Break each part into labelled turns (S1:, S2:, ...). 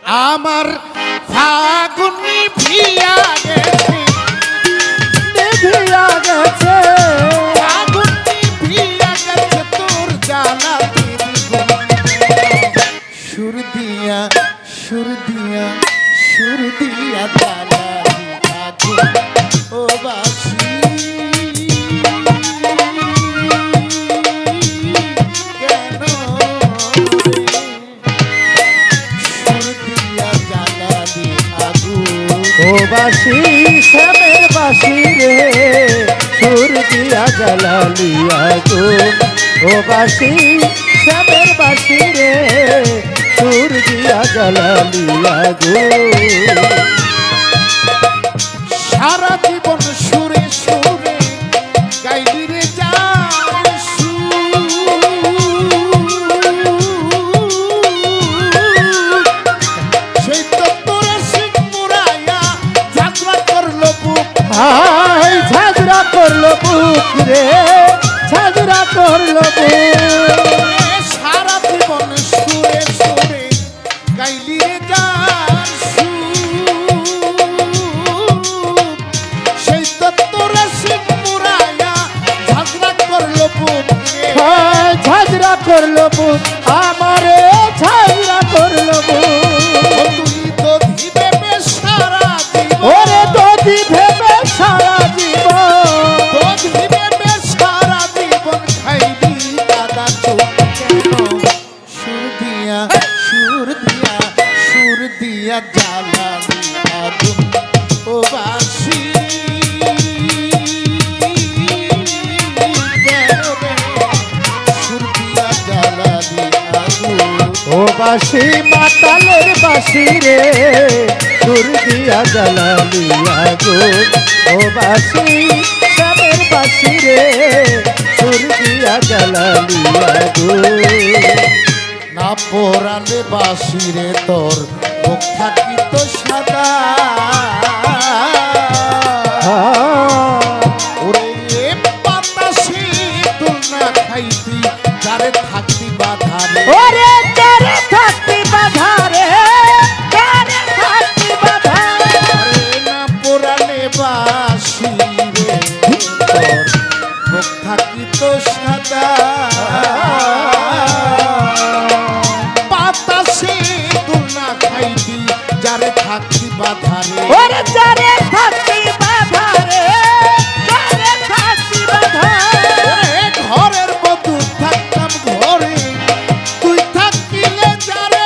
S1: আমার ফাগুনি ভিয়া গেছে,
S2: ভিয়া গেছে,
S1: ফাগুনি ভিয়া গেছে তোর জ্বালা সুর দিয়া সুর দিয়া সুর দিয়া জ্বালা আগুন ও বাসি কেন
S2: ও বাসি শ্যামের বাসি রে, সুর দিয়া জ্বালালি আগুন। ও বাসি শ্যামের বাসি রে, সুর দিয়া জ্বালালি আগুন।
S1: সারা জীবন সুরে সুরে গাইলি রে যার সেই তো তোরা শিখ মুরাইয়া ঝাঁঝরা করলো বুক।
S2: হাই ঝাঁঝরা করলো বুক রে, ঝাঁঝরা করলো বুক।
S1: সারা জীবন সুরে সুরে গাইলি রে যার সেই তো তোরা শিখ মুরাইয়া ঝাঁঝরা করলো বুক।
S2: হাই ঝাঁঝরা করলো বুক, আমারে ঝাঁঝরা করলো বুক।
S1: তুই তো দিবে সারা জীবন,
S2: ওরে দধি ভেবে সারা জীবন,
S1: তো দিবে সারা জীবন খাইবি দাদা চোখ কেন সুর দিয়া সুর দিয়া সুর দিয়া জ্বালালি আগুন ও বাসি কেন রে সুর দিয়া জ্বালালি আগুন।
S2: ও বাসি মাতালের বাসি রে, সুর দিয়া জ্বালালি আগুন। ও বাসি শ্যামের বাসি রে, সুর দিয়া জ্বালালি আগুন।
S1: না পোড়ালে বাসিরে তোর মুখ থাকিত সাদা ওরে বাতাসে তুল না খাইতি যারে থাকতি বাধারে।
S2: ওরে যারে থাকতি বাধারে, যারে থাকতি বাধারে।
S1: আরে না পোড়ালে বাসিরে তোর মুখ থাকিত সাদা বাতাসে তুল না খাইতি যারে থাকতি বাধারে।
S2: ওরে যারে থাকতি বাধারে, যারে থাকতি বাধারে।
S1: ওরে ঘরের বধূ থাকতাম ঘরে তুই থাকিলে যারে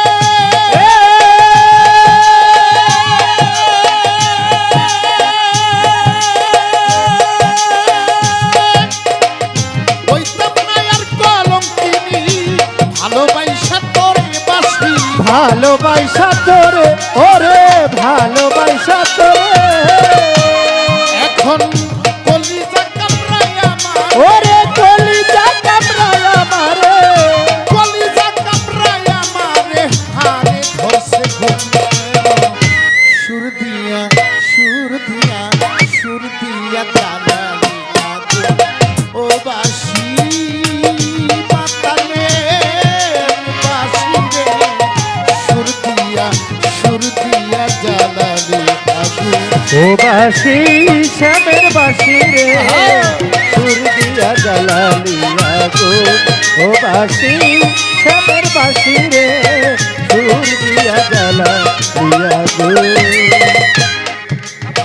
S1: ওইতাম না আর কলঙ্কিনী ভালোবাসা তোরে বাসি।
S2: ভালোবাসা তোরে, ওরে ভালোবাসা তোরে।
S1: এখন কলিজা কামড়ায় আমার,
S2: ওরে কলিজা কামড়ায় আমারে,
S1: কলিজা কামড়ায় আমারে হারে ধরছে ঘুম। সুর দিয়া সুর দিয়া সুর দিয়া জ্বালালি আগুন ও বাসি মাতালে বাসি রে সুর দিয়া জ্বালালি আগুন।
S2: ও বাসি শ্যামের বাসি রে, সুর দিয়া জ্বালালি আগুন। ও বাসি শ্যামের বাসি রে, সুর দিয়া জ্বালালি আগুন।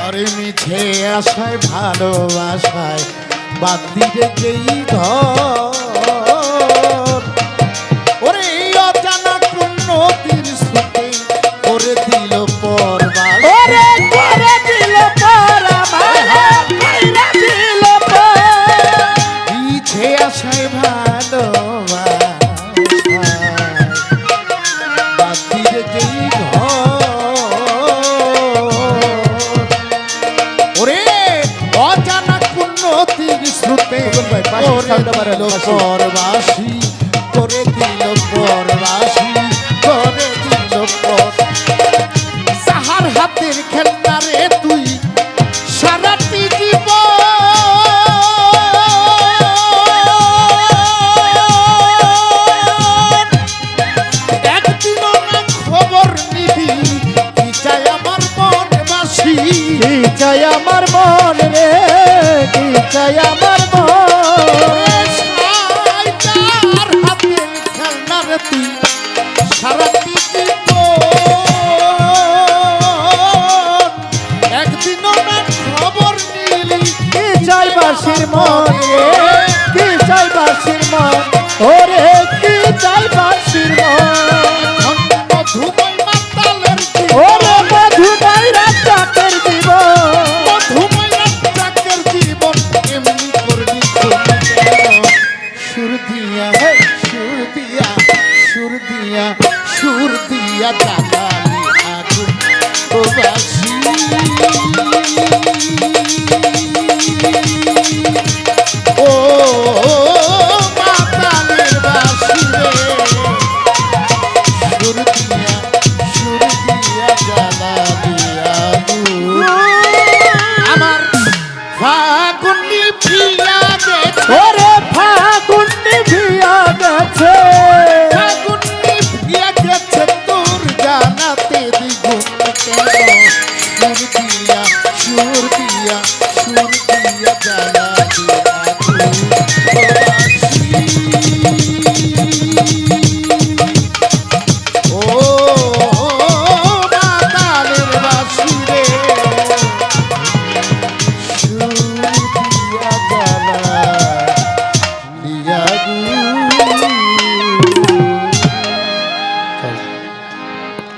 S1: আরে মিছে আশায় ভালোবাসায় বাদ দিলে যেই ঘর ওরে এই অজানা কোন নদীর স্রোতে করে দিল পরবাস।
S2: ওরে করে দিল পর আমারে, কইরা দিল পর।
S1: মিছে আশায় ভালোবাসায় বাদ দিলে যেই ঘর ওরে অজানা কোন নদীর স্রোতে
S2: ভাই, পাশে
S1: করে
S2: সামনে বাড়ান,
S1: দিল
S2: পাশে।
S1: পরবাসী করে দিল পরবাসী করে দিল পর সাহার হাতের খেলনা রে তুই সারাটি জীবন একদিনও না খবর নিবি
S2: চাই আমার মন রে, কি চাই আমার মন।
S1: সাইটার হাতের খেলনা রে তুই সারাটি জীবন একদিনও না খবর নিলি
S2: কি চাই বাসির মন রে, কি চাই বাসির মন, ওরে কি চাই বাসির মন।
S1: মধুময় মাতালের
S2: ওরে
S1: জীবন
S2: মধুময় রাজাকের জীবন,
S1: মধুময় রাজাকের জীবন এমনি করবি কেন? সুর দিয়া সুর দিয়া সুর দিয়া সুর দিয়া জ্বালালি আগুন ও বাসি ও মাতালের বাসি রে সুর দিয়া জ্বালালি আগুন আমার ফাগুনি প্রিয়া গেছে
S2: ওরে ফাগুন নিভিয়া গেছে।